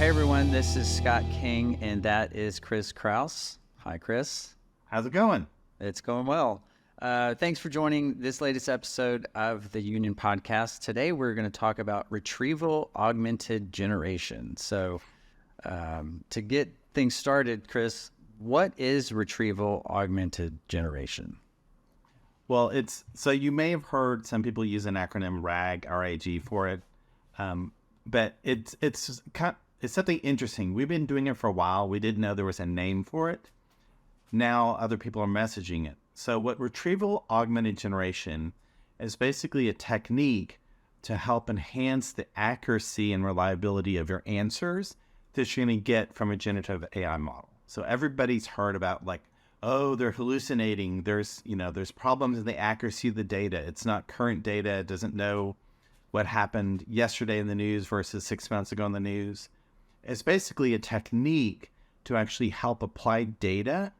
Hey everyone, this is Scott King, and that is Chris Kraus. Hi, Chris. How's it going? It's going well. Thanks for joining this latest episode of the Union Podcast. Today we're going to talk about retrieval augmented generation. So to get things started, Chris, what is retrieval augmented generation? Well, so you may have heard some people use an acronym RAG, R-A-G for it, but it's something interesting. We've been doing it for a while. We didn't know there was a name for it. Now other people are messaging it. So what retrieval augmented generation is basically a technique to help enhance the accuracy and reliability of your answers that you're going to get from a generative AI model. So everybody's heard about they're hallucinating. There's problems in the accuracy of the data. It's not current data. It doesn't know what happened yesterday in the news versus 6 months ago in the news. It's basically a technique to actually help apply data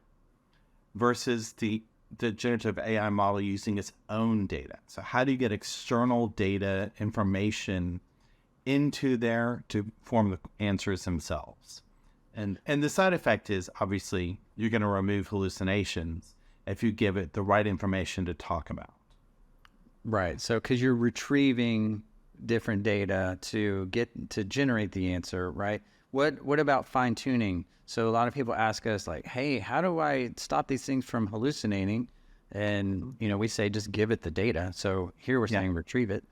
versus the generative AI model using its own data. So how do you get external data information into there to form the answers themselves? And the side effect is obviously you're going to remove hallucinations if you give it the right information to talk about. Right. So because you're retrieving different data to generate the answer, right? What about fine tuning? So a lot of people ask us hey, how do I stop these things from hallucinating? And, we say, just give it the data. So here we're saying retrieve it.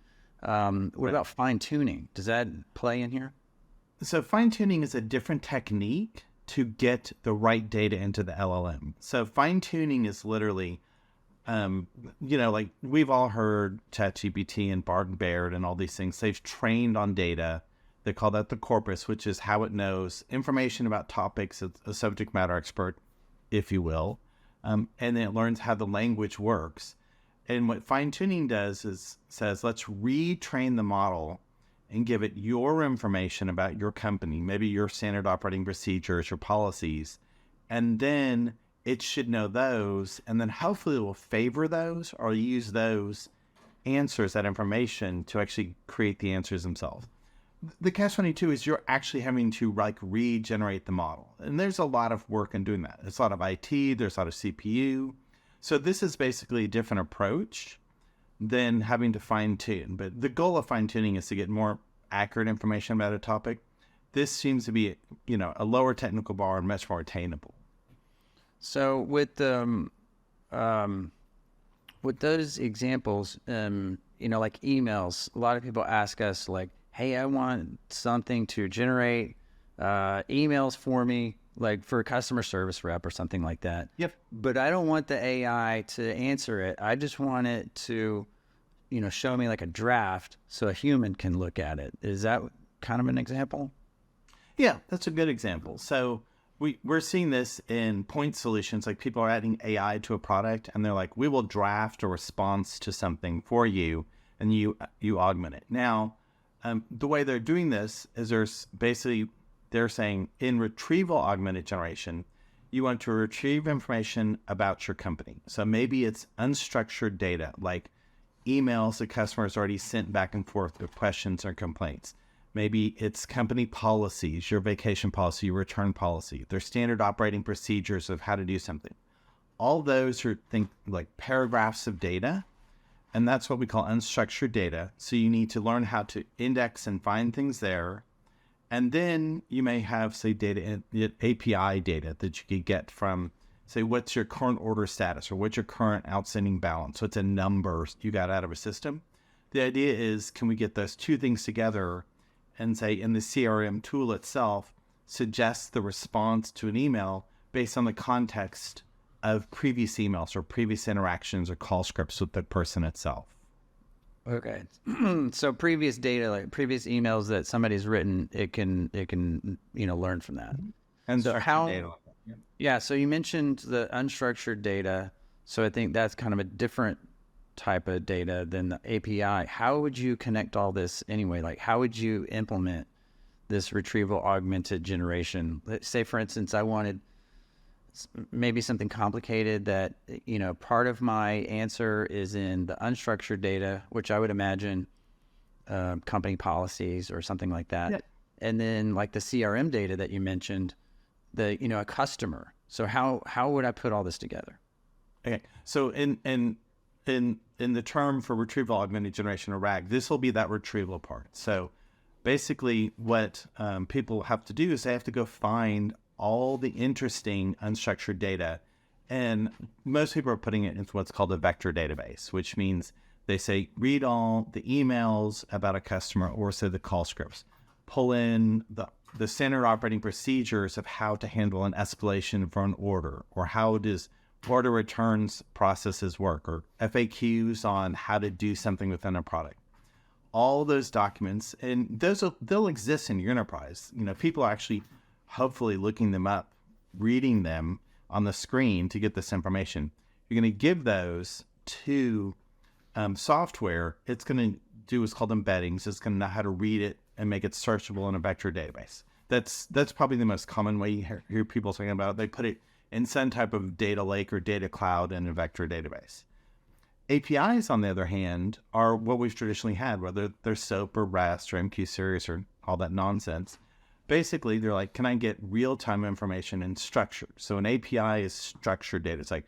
What about fine tuning? Does that play in here? So fine tuning is a different technique to get the right data into the LLM. So fine tuning is literally, we've all heard ChatGPT and Bard and Baird and all these things. They've trained on data. They call that the corpus, which is how it knows information about topics. It's a subject matter expert, if you will. And then it learns how the language works. And what fine tuning does is says, let's retrain the model and give it your information about your company, maybe your standard operating procedures, your policies. And then it should know those. And then hopefully it will favor those or use those answers, that information, to actually create the answers themselves. The catch-22 is you're actually having to regenerate the model. And there's a lot of work in doing that. There's a lot of IT, there's a lot of CPU. So this is basically a different approach than having to fine-tune. But the goal of fine-tuning is to get more accurate information about a topic. This seems to be, a lower technical bar and much more attainable. So with those examples, like emails, a lot of people ask us hey, I want something to generate emails for me, for a customer service rep or something like that. Yep. But I don't want the AI to answer it. I just want it to, show me a draft so a human can look at it. Is that kind of an example? Yeah, that's a good example. So we're seeing this in point solutions. People are adding AI to a product and they're we will draft a response to something for you and you augment it. Now, the way they're doing this is they're saying in retrieval augmented generation, you want to retrieve information about your company. So maybe it's unstructured data, like emails the customers already sent back and forth with questions or complaints. Maybe it's company policies, your vacation policy, your return policy, their standard operating procedures of how to do something. All those are paragraphs of data. And that's what we call unstructured data. So you need to learn how to index and find things there. And then you may have, say, API data that you could get from, say, what's your current order status or what's your current outstanding balance? So it's a number you got out of a system. The idea is, can we get those two things together and say in the CRM tool itself, suggest the response to an email based on the context of previous emails or previous interactions or call scripts with the person itself. Okay. So previous data, previous emails that somebody's written, it can learn from that. And so how data. Yeah, so you mentioned the unstructured data. So I think that's kind of a different type of data than the API. How would you connect all this anyway? How would you implement this retrieval augmented generation? Let's say, for instance, I wanted maybe something complicated that, part of my answer is in the unstructured data, which I would imagine company policies or something like that. Yeah. and then like the CRM data that you mentioned, a customer. So how would I put all this together? Okay, so in the term for retrieval augmented generation, or RAG, this will be that retrieval part. So basically, what people have to do is they have to go find all the interesting unstructured data, and most people are putting it into what's called a vector database, which means they say read all the emails about a customer, or say the call scripts, pull in the standard operating procedures of how to handle an escalation for an order, or how does order returns processes work, or FAQs on how to do something within a product. All those documents, and they'll exist in your enterprise. People are actually hopefully looking them up, reading them on the screen to get this information. You're going to give those to software. It's going to do what's called embeddings. It's going to know how to read it and make it searchable in a vector database. That's probably the most common way you hear people talking about it. They put it in some type of data lake or data cloud in a vector database. APIs, on the other hand, are what we've traditionally had, whether they're SOAP or REST or MQ series or all that nonsense. Basically, they're like, can I get real-time information in structure? So an API is structured data. It's like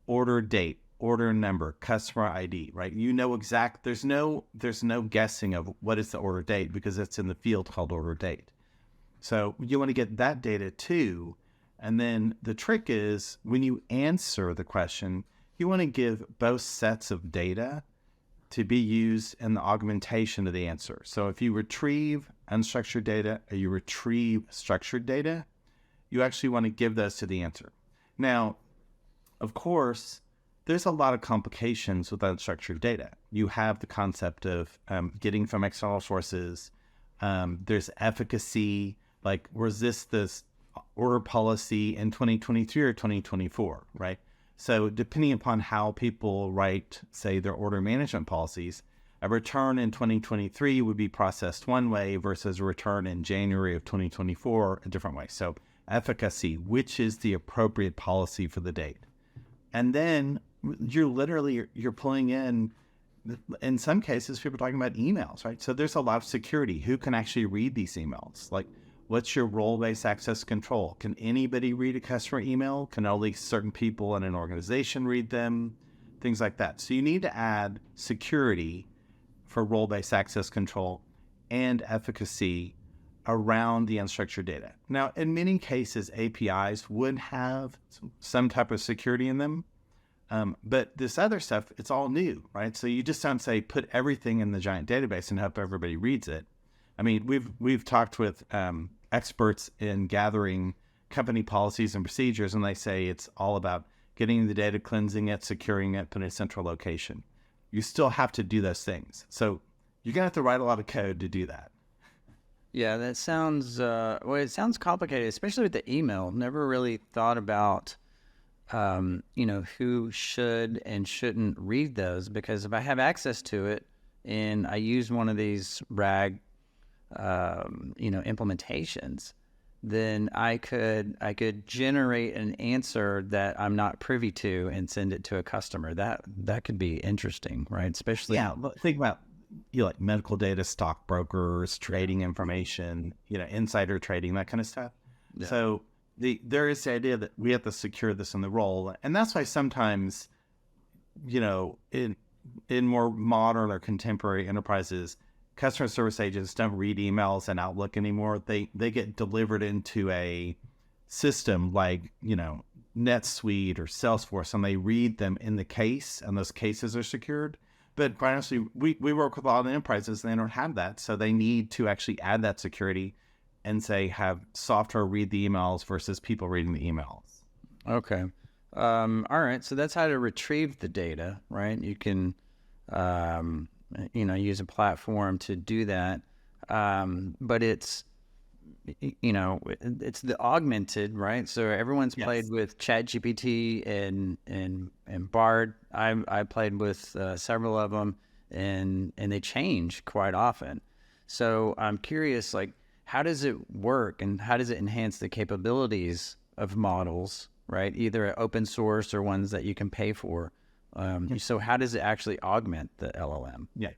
order date, order number, customer ID, right? There's no guessing of what is the order date, because it's in the field called order date. So you want to get that data too. And then the trick is, when you answer the question, you want to give both sets of data to be used in the augmentation of the answer. So if you retrieve unstructured data or you retrieve structured data, you actually want to give those to the answer. Now, of course, there's a lot of complications with unstructured data. You have the concept of getting from external sources. There's efficacy, like was this order policy in 2023 or 2024, right? So depending upon how people write, say, their order management policies, a return in 2023 would be processed one way versus a return in January of 2024 a different way. So efficacy, which is the appropriate policy for the date. And then you're pulling in some cases, people are talking about emails, right? So there's a lot of security. Who can actually read these emails? Like, what's your role-based access control? Can anybody read a customer email? Can only certain people in an organization read them? Things like that. So you need to add security for role-based access control and efficacy around the unstructured data. Now, in many cases, APIs would have some type of security in them. But this other stuff, it's all new, right? So you just don't say, put everything in the giant database and hope everybody reads it. I mean, we've talked with experts in gathering company policies and procedures, and they say it's all about getting the data, cleansing it, securing it, putting it in a central location. You still have to do those things. So you're going to have to write a lot of code to do that. Yeah, that sounds, it sounds complicated, especially with the email. Never really thought about, who should and shouldn't read those, because if I have access to it and I use one of these RAG implementations, then I could generate an answer that I'm not privy to and send it to a customer. That could be interesting, right? Especially, yeah. Think about like medical data, stockbrokers, trading information, insider trading, that kind of stuff. Yeah. So there is the idea that we have to secure this in the role, and that's why sometimes, in more modern or contemporary enterprises, customer service agents don't read emails and Outlook anymore. They get delivered into a system like, NetSuite or Salesforce, and they read them in the case, and those cases are secured. But quite honestly, we work with a lot of enterprises and they don't have that. So they need to actually add that security and say, have software read the emails versus people reading the emails. Okay. All right. So that's how to retrieve the data, right? You can, use a platform to do that. But it's the augmented, right? So everyone's played with ChatGPT and Bard. I played with several of them, and they change quite often. So I'm curious, like, how does it work, and how does it enhance the capabilities of models, right? Either open source or ones that you can pay for. So how does it actually augment the LLM? Yeah.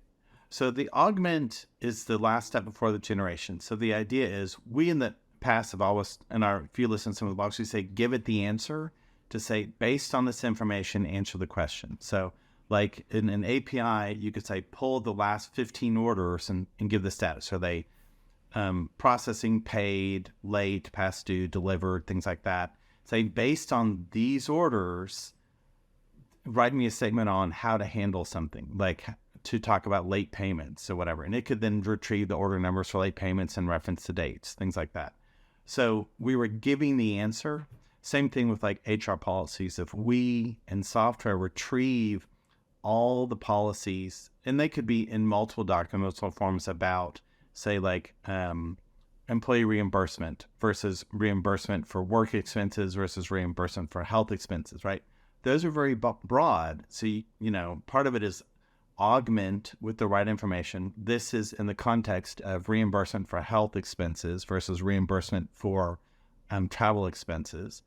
So the augment is the last step before the generation. So the idea is we in the past have always, if you listen to some of the blogs, we say, give it the answer to say, based on this information, answer the question. So like in an API, you could say, pull the last 15 orders and give the status. Are they processing, paid, late, past due, delivered, things like that. Say, based on these orders, write me a statement on how to handle something, like to talk about late payments or whatever. And it could then retrieve the order numbers for late payments and reference the dates, things like that. So we were giving the answer. Same thing with like HR policies. If we in software retrieve all the policies, and they could be in multiple documents or forms about, say, like employee reimbursement versus reimbursement for work expenses versus reimbursement for health expenses, right? Those are very broad. So, part of it is augment with the right information. This is in the context of reimbursement for health expenses versus reimbursement for travel expenses.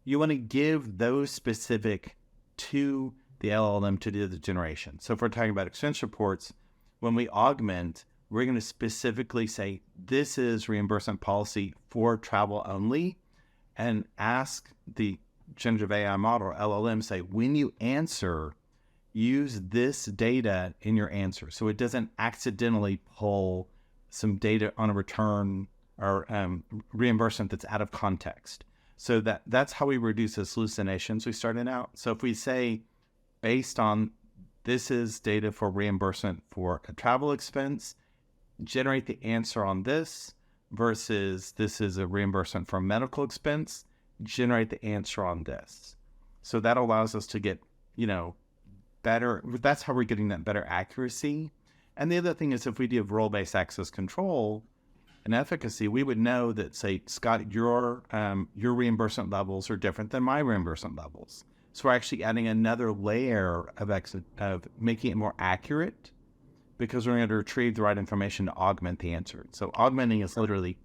You want to give those specific to the LLM to do the generation. So if we're talking about expense reports, when we augment, we're going to specifically say, this is reimbursement policy for travel only, and ask the generative AI model or LLM, say, when you answer, use this data in your answer. So it doesn't accidentally pull some data on a return or reimbursement that's out of context. So that's how we reduce those hallucinations we started out. So if we say, based on this is data for reimbursement for a travel expense, generate the answer on this, versus this is a reimbursement for a medical expense, generate the answer on this. So that allows us to get, better. That's how we're getting that better accuracy. And the other thing is, if we do have role-based access control and efficacy, we would know that, say, Scott, your reimbursement levels are different than my reimbursement levels. So we're actually adding another layer of making it more accurate, because we're going to retrieve the right information to augment the answer. So augmenting is literally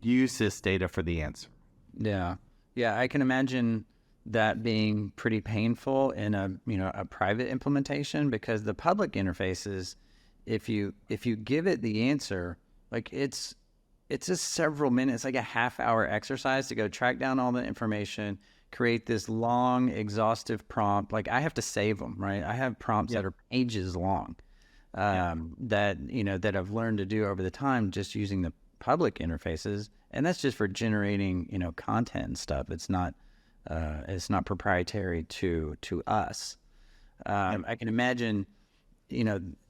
use this data for the answer. Yeah. I can imagine that being pretty painful in a private implementation, because the public interfaces, if you give it the answer, like it's just several minutes, like a half-hour exercise to go track down all the information, create this long, exhaustive prompt. Like I have to save them, right? I have prompts that are pages long. That I've learned to do over the time just using the public interfaces, and that's just for generating content and stuff. It's not proprietary to us. I can imagine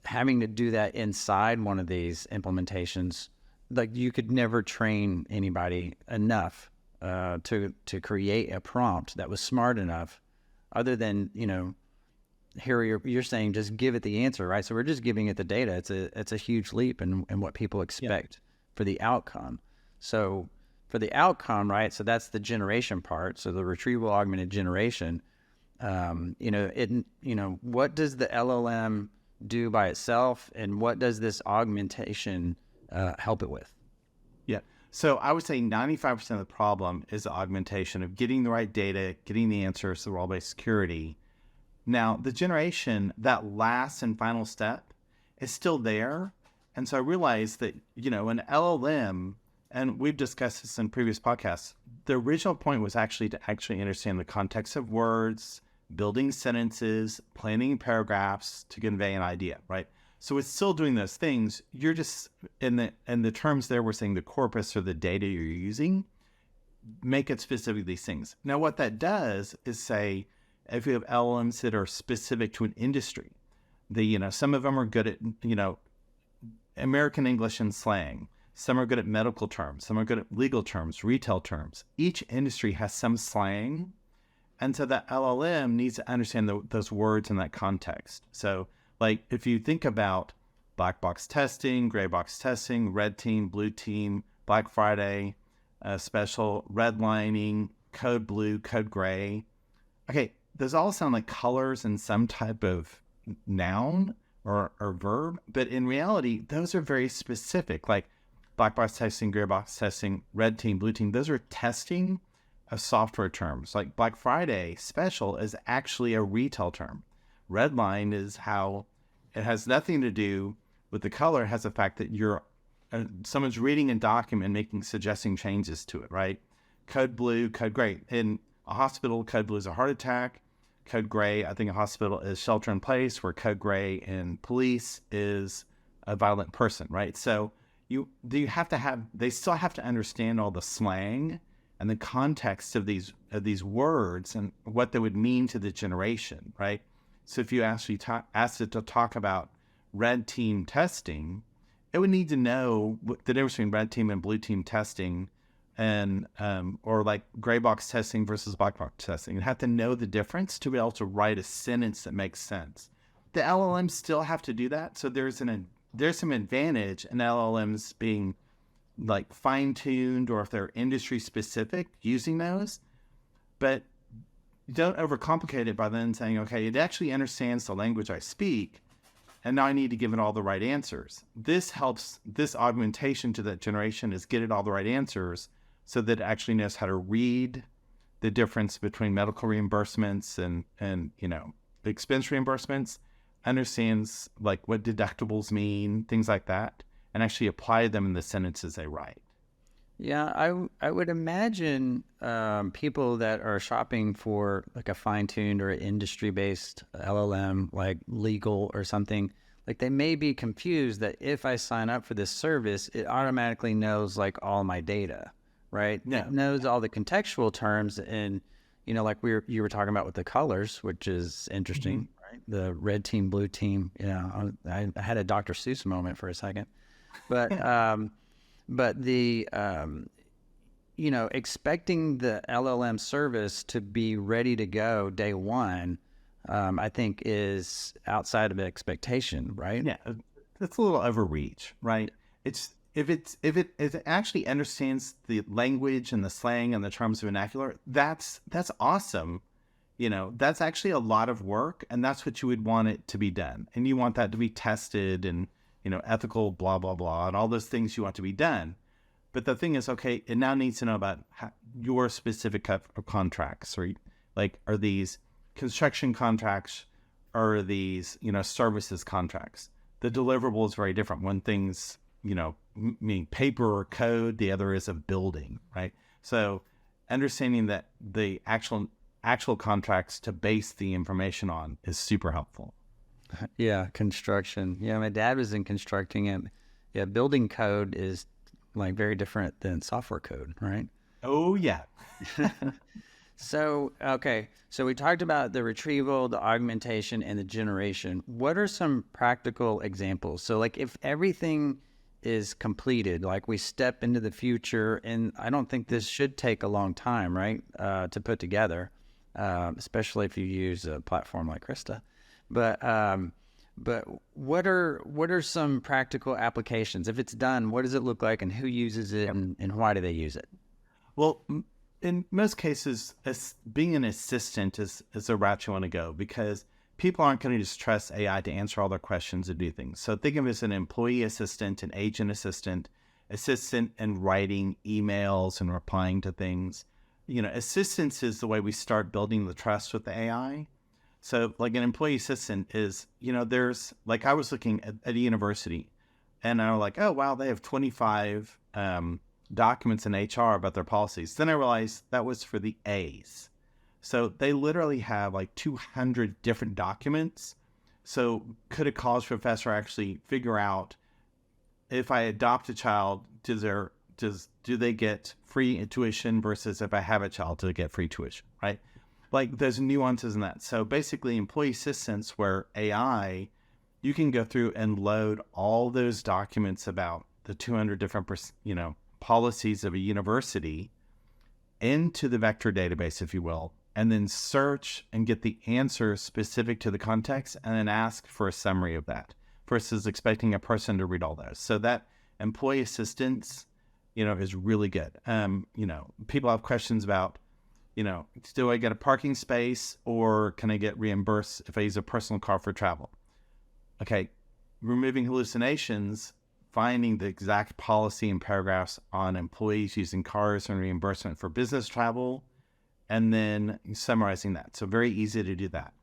having to do that inside one of these implementations. Like you could never train anybody enough to create a prompt that was smart enough, other than here you're saying just give it the answer, right? So we're just giving it the data. It's a huge leap in what people expect for the outcome. So for the outcome, right? So that's the generation part. So the retrieval augmented generation. What does the LLM do by itself, and what does this augmentation help it with? Yeah. So I would say 95% of the problem is the augmentation of getting the right data, getting the answers, the role-based security. Now, the generation, that last and final step, is still there. And so I realized that, an LLM, and we've discussed this in previous podcasts, the original point was actually to understand the context of words, building sentences, planning paragraphs to convey an idea, right? So it's still doing those things. You're just, in the terms there, we're saying the corpus or the data you're using, make it specific to these things. Now, what that does is say, if you have LLMs that are specific to an industry, some of them are good at, American English and slang. Some are good at medical terms. Some are good at legal terms, retail terms. Each industry has some slang. And so that LLM needs to understand those words in that context. So like if you think about black box testing, gray box testing, red team, blue team, Black Friday, special, redlining, code blue, code gray. Okay, those all sound like colors in some type of noun or verb, but in reality, those are very specific. Like black box testing, gray box testing, red team, blue team, those are testing of software terms. Like Black Friday special is actually a retail term. Redline is how it has nothing to do with the color has the fact that someone's reading a document, suggesting changes to it, right? Code blue, code gray. In a hospital, code blue is a heart attack. Code gray, I think a hospital is shelter in place, where code gray in police is a violent person, right? So they still have to understand all the slang and the context of these words and what they would mean to the generation, right? So if you actually asked it to talk about red team testing, it would need to know the difference between red team and blue team testing, and or like gray box testing versus black box testing. You have to know the difference to be able to write a sentence that makes sense. The LLMs still have to do that, so there's some advantage in LLMs being like fine-tuned, or if they're industry specific, using those. But don't overcomplicate it by then saying, okay, it actually understands the language I speak, and now I need to give it all the right answers. This augmentation to that generation is get it all the right answers, so that it actually knows how to read the difference between medical reimbursements and expense reimbursements, understands like what deductibles mean, things like that, and actually apply them in the sentences they write. Yeah, I would imagine people that are shopping for like a fine-tuned or industry-based LLM, like legal or something, like they may be confused that if I sign up for this service, it automatically knows like all my data, right? Yeah. It knows all the contextual terms, and like you were talking about with the colors, which is interesting, right? The red team, blue team. I had a Dr. Seuss moment for a second, but but the expecting the LLM service to be ready to go day one, I think is outside of expectation, right? Yeah, it's a little overreach, right? If it actually understands the language and the slang and the terms of vernacular, that's awesome. That's actually a lot of work, and that's what you would want it to be done. And you want that to be tested and, ethical, blah, blah, blah, and all those things you want to be done. But the thing is, okay, it now needs to know about your specific contracts, or like, are these construction contracts, or are these, services contracts? The deliverable is very different. One thing's, meaning paper or code, the other is a building, right? So understanding that the actual contracts to base the information on is super helpful. Yeah, construction. Yeah, my dad was in constructing it. Yeah, building code is like very different than software code, right? Oh, yeah. So we talked about the retrieval, the augmentation, and the generation. What are some practical examples? So like if everything is completed, like we step into the future, and I don't think this should take a long time, right, to put together, especially if you use a platform like Krista. But what are some practical applications? If it's done, what does it look like, and who uses it, and why do they use it? Well, in most cases, being an assistant is the route you want to go, because people aren't going to just trust AI to answer all their questions and do things. So think of it as an employee assistant, an agent assistant in writing emails and replying to things. Assistance is the way we start building the trust with the AI. So like an employee assistant is, there's like, I was looking at a university, and I was like, oh, wow, they have 25 documents in HR about their policies. Then I realized that was for the A's. So they literally have like 200 different documents. So could a college professor actually figure out, if I adopt a child, do they get free tuition versus if I have a child, do they get free tuition, right? Like there's nuances in that. So basically employee assistance, where AI, you can go through and load all those documents about the 200 different, policies of a university into the vector database, if you will, and then search and get the answers specific to the context, and then ask for a summary of that versus expecting a person to read all those. So that employee assistance, is really good. People have questions about, do I get a parking space, or can I get reimbursed if I use a personal car for travel? Okay, removing hallucinations, finding the exact policy and paragraphs on employees using cars and reimbursement for business travel, and then summarizing that. So very easy to do that.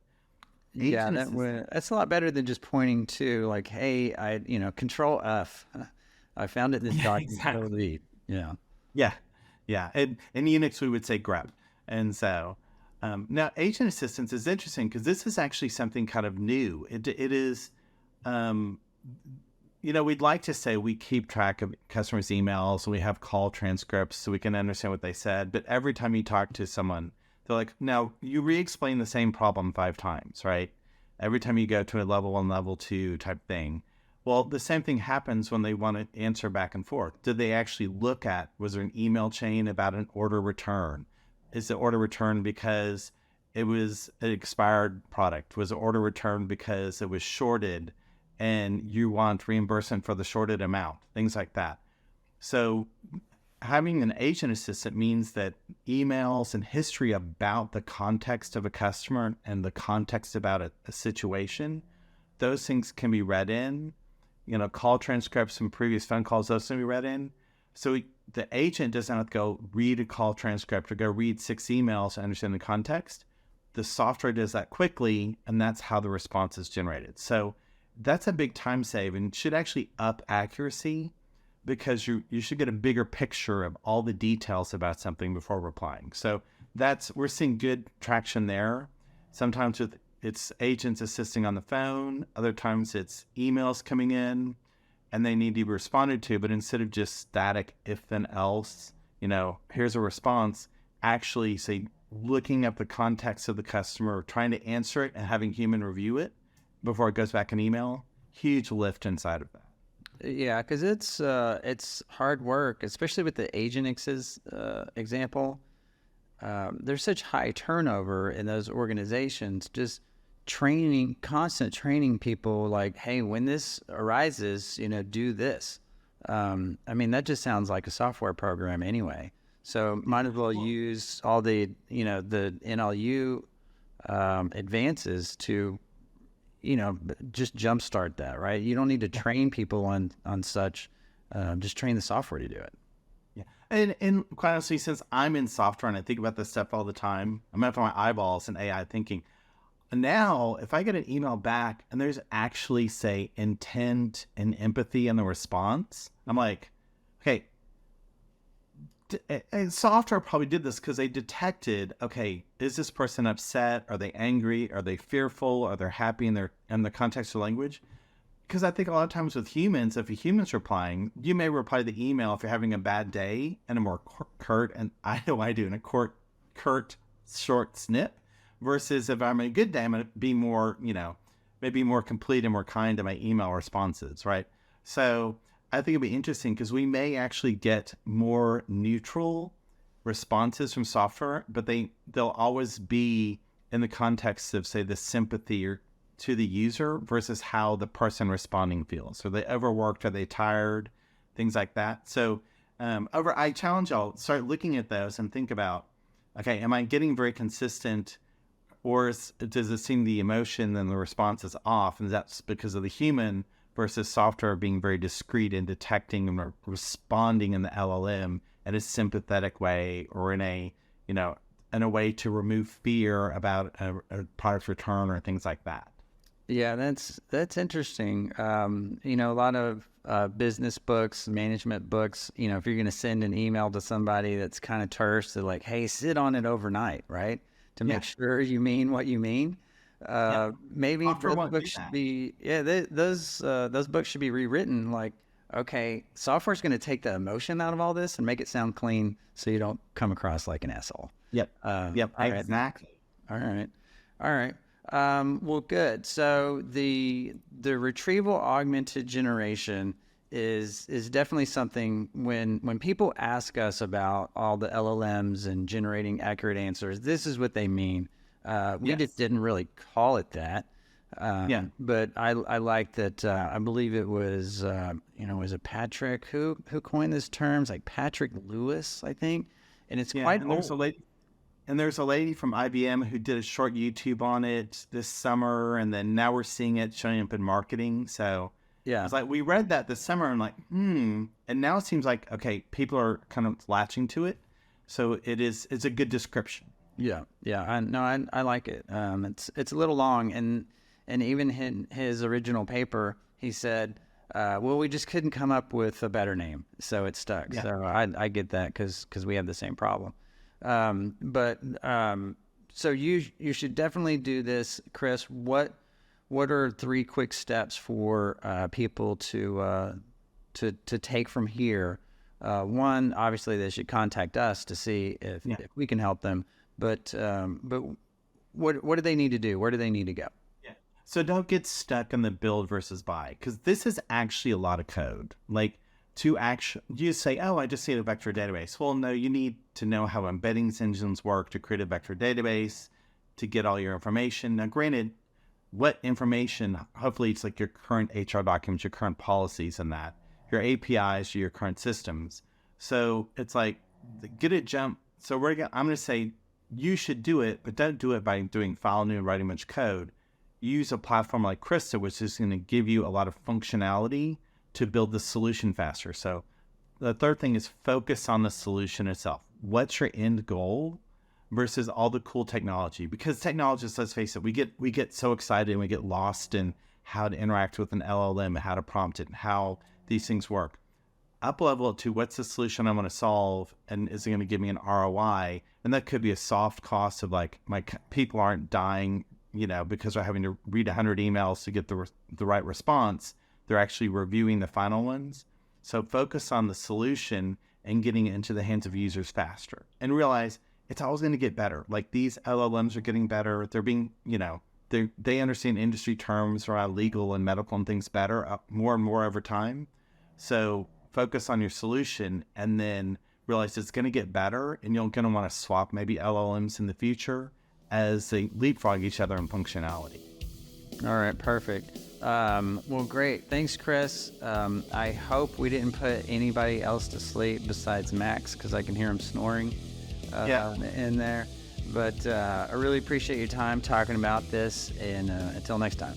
Yeah, that's a lot better than just pointing to like, hey, Control F. I found it in this Yeah, document. Go exactly. read. Yeah. Yeah, yeah. And in Unix, we would say grep. And so now agent assistance is interesting because this is actually something kind of new. It is, um, we'd like to say we keep track of customers' emails, we have call transcripts so we can understand what they said. But every time you talk to someone, they're like, now you re-explain the same problem 5 times, right? Every time you go to a level 1, level 2 type thing. Well, the same thing happens when they want to answer back and forth. Did they actually look at, was there an email chain about an order return? Is the order returned because it was an expired product? Was the order returned because it was shorted and you want reimbursement for the shorted amount? Things like that. So having an agent assistant means that emails and history about the context of a customer and the context about a situation, those things can be read in. Call transcripts from previous phone calls, those can be read in. So the agent doesn't have to go read a call transcript or go read 6 emails to understand the context. The software does that quickly, and that's how the response is generated. So that's a big time save and should actually up accuracy because you should get a bigger picture of all the details about something before replying. So we're seeing good traction there. Sometimes it's agents assisting on the phone. Other times it's emails coming in and they need to be responded to. But instead of just static if then else, here's a response, actually say looking up the context of the customer, trying to answer it and having human review it before it goes back in email, huge lift inside of that. Yeah, because it's hard work, especially with the Agenix's example. There's such high turnover in those organizations. Just constant training people like, hey, when this arises, do this. That just sounds like a software program anyway. So might as well use all the NLU advances to just jumpstart that, right? You don't need to train people on such. Just train the software to do it. Yeah, and quite honestly, since I'm in software and I think about this stuff all the time, I'm up to my eyeballs in AI thinking. Now, if I get an email back and there's actually say intent and empathy in the response, I'm like, okay. And software probably did this because they detected, okay, is this person upset? Are they angry? Are they fearful? Are they happy in the context of language? Because I think a lot of times with humans, if a human's replying, you may reply to the email if you're having a bad day and a more curt, and I know I do, in a curt, short snip, versus if I'm a good day, I'm going to be more, maybe more complete and more kind to my email responses, right? So I think it'd be interesting because we may actually get more neutral responses from software, but they'll always be in the context of, say, the sympathy or to the user versus how the person responding feels. Are they overworked? Are they tired? Things like that. So I challenge y'all, start looking at those and think about, okay, am I getting very consistent, or does it seem the emotion and the response is off? And that's because of the human versus software being very discreet in detecting and responding in the LLM in a sympathetic way or in a way to remove fear about a product return or things like that. Yeah, that's interesting. A lot of business books, management books, if you're going to send an email to somebody that's kind of terse, they're like, hey, sit on it overnight, right? To make sure you mean what you mean. Maybe those books should be, those books should be rewritten. Like, okay, software's going to take the emotion out of all this and make it sound clean, so you don't come across like an asshole. Yep. Exactly. All right. Well, good. So the retrieval augmented generation is definitely something when people ask us about all the LLMs and generating accurate answers, this is what they mean. We just didn't really call it that. But I like that. I believe it was, was it Patrick who coined this term? It's like Patrick Lewis, I think. And it's quite old. There's a lady from IBM who did a short YouTube on it this summer, and then now we're seeing it showing up in marketing. So it's like we read that this summer and like, and now it seems like, okay, people are kind of latching to it. So it's a good description. Yeah, yeah. I like it. It's a little long, and even in his original paper, he said, "Well, we just couldn't come up with a better name, so it stuck." Yeah. So I get that because we have the same problem. But so you should definitely do this, Chris. What are three quick steps for people to take from here? One, obviously, they should contact us to see if we can help them. But what do they need to do? Where do they need to go? Yeah. So don't get stuck on the build versus buy, because this is actually a lot of code. Like to actually, you say, oh, I just need a vector database. Well, no, you need to know how embeddings engines work to create a vector database, to get all your information. Now, granted, what information, hopefully it's like your current HR documents, your current policies and that, your APIs to your current systems. So it's like, get it jump. So I'm going to say, you should do it, but don't do it by doing file new and writing much code. Use a platform like Krista, which is going to give you a lot of functionality to build the solution faster. So the third thing is focus on the solution itself. What's your end goal versus all the cool technology? Because technologists, let's face it, we get so excited and we get lost in how to interact with an LLM and how to prompt it and how these things work. Up level it to what's the solution I want to solve, and is it going to give me an ROI? And that could be a soft cost of like my people aren't dying, because they're having to read 100 emails to get the right response. They're actually reviewing the final ones. So focus on the solution and getting it into the hands of users faster, and realize it's always going to get better. Like these LLMs are getting better. They're being, they understand industry terms around legal and medical and things better, more and more over time. So focus on your solution, and then realize it's going to get better, and you're going to want to swap maybe LLMs in the future as they leapfrog each other in functionality. All right, perfect. Well, great. Thanks, Chris. I hope we didn't put anybody else to sleep besides Max, because I can hear him snoring in there. But I really appreciate your time talking about this, and until next time.